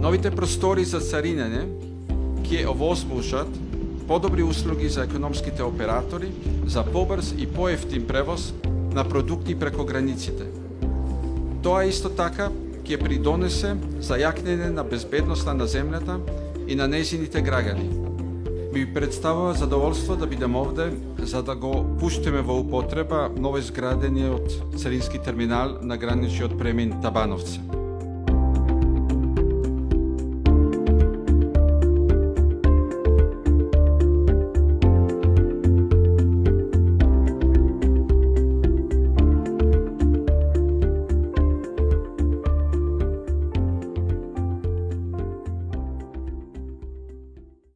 Новите простори за царинење ќе овозможат подобри услуги за економските оператори, за побрз и поевтин превоз на продукти преко границите. Тоа исто така ќе придонесе за јакнење на безбедноста на земјата и на нејзините граѓани. Ми представува задоволство да бидем овде за да го пуштиме во употреба новоизградениот царински терминал на граничниот премин Табановци.